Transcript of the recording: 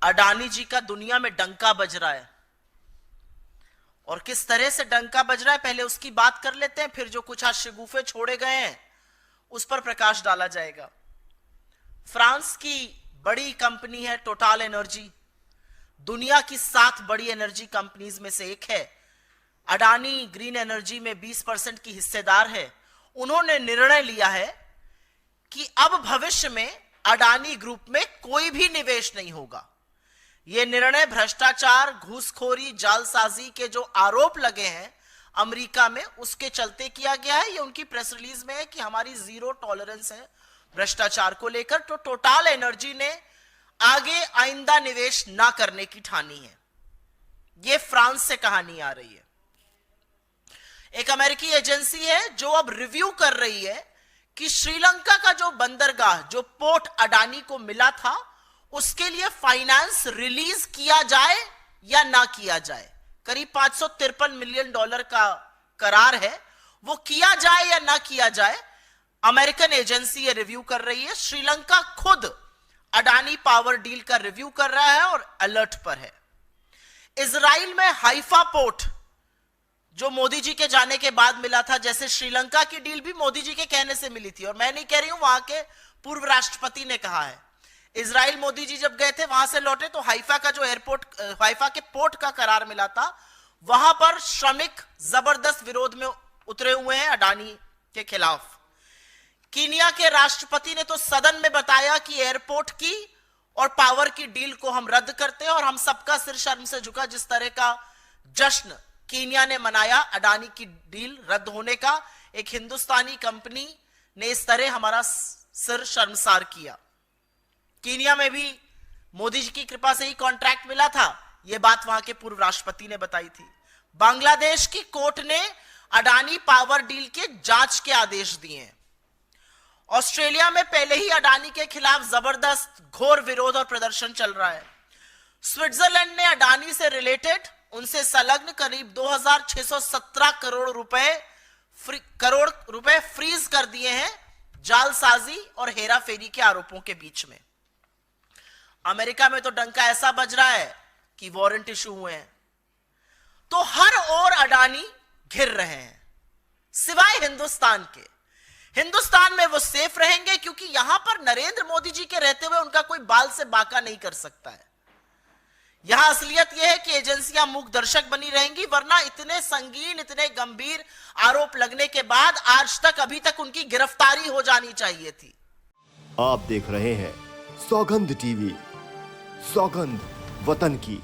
अडानी जी का दुनिया में डंका बज रहा है। और किस तरह से डंका बज रहा है पहले उसकी बात कर लेते हैं, फिर जो कुछ आज शगुफे छोड़े गए हैं उस पर प्रकाश डाला जाएगा। फ्रांस की बड़ी कंपनी है टोटल एनर्जी, दुनिया की 7 बड़ी एनर्जी कंपनीज में से एक है। अडानी ग्रीन एनर्जी में 20% की हिस्सेदार है। उन्होंने निर्णय लिया है कि अब भविष्य में अडानी ग्रुप में कोई भी निवेश नहीं होगा। यह निर्णय भ्रष्टाचार, घूसखोरी, जालसाजी के जो आरोप लगे हैं अमेरिका में, उसके चलते किया गया है। यह उनकी प्रेस रिलीज में है कि हमारी जीरो टॉलरेंस है भ्रष्टाचार को लेकर। तो टोटल एनर्जी ने आगे आइंदा निवेश ना करने की ठानी है। यह फ्रांस से कहानी आ रही है। एक अमेरिकी एजेंसी है जो अब रिव्यू कर रही है कि श्रीलंका का जो बंदरगाह, जो पोर्ट अडानी को मिला था, उसके लिए फाइनेंस रिलीज किया जाए या ना किया जाए। करीब $553 मिलियन का करार है, वो किया जाए या ना किया जाए। अमेरिकन एजेंसी ये रिव्यू कर रही है। श्रीलंका खुद अडानी पावर डील का रिव्यू कर रहा है और अलर्ट पर है। इजराइल में हाइफा पोर्ट जो मोदी जी के जाने के बाद मिला था, जैसे श्रीलंका की डील भी मोदी जी के कहने से मिली थी, और मैं नहीं कह रही हूं, वहां के पूर्व राष्ट्रपति ने कहा है। इजराइल मोदी जी जब गए थे, वहां से लौटे तो हाइफा का जो एयरपोर्ट, हाइफा के पोर्ट का करार मिला था, वहां पर श्रमिक जबरदस्त विरोध में उतरे हुए हैं अडानी के खिलाफ। कीनिया के राष्ट्रपति ने तो सदन में बताया कि एयरपोर्ट की और पावर की डील को हम रद्द करते हैं, और हम सबका सिर शर्म से झुका। जिस तरह का जश्न कीनिया ने मनाया अडानी की डील रद्द होने का, एक हिंदुस्तानी कंपनी ने इस तरह हमारा सिर शर्मसार किया। कीनिया में भी मोदी जी की कृपा से ही कॉन्ट्रैक्ट मिला था, यह बात वहां के पूर्व राष्ट्रपति ने बताई थी। बांग्लादेश की कोर्ट ने अडानी पावर डील के जांच के आदेश दिए हैं। ऑस्ट्रेलिया में पहले ही अडानी के खिलाफ जबरदस्त घोर विरोध और प्रदर्शन चल रहा है। स्विट्जरलैंड ने अडानी से रिलेटेड, उनसे संलग्न करीब 2617 करोड़ रुपए फ्रीज कर दिए हैं जालसाजी और हेराफेरी के आरोपों के बीच में। अमेरिका में तो डंका ऐसा बज रहा है कि वारंट इशू हुए हैं। तो हर ओर अडानी घिर रहे हैं, सिवाय हिंदुस्तान के। हिंदुस्तान में वो सेफ रहेंगे क्योंकि यहां पर नरेंद्र मोदी जी के रहते हुए उनका कोई बाल से बाका नहीं कर सकता है। यहां असलियत यह है कि एजेंसियां मूक दर्शक बनी रहेंगी, वरना इतने संगीन, इतने गंभीर आरोप लगने के बाद आज तक, अभी तक उनकी गिरफ्तारी हो जानी चाहिए थी। आप देख रहे हैं सौगंध टीवी, सौगंध वतन की।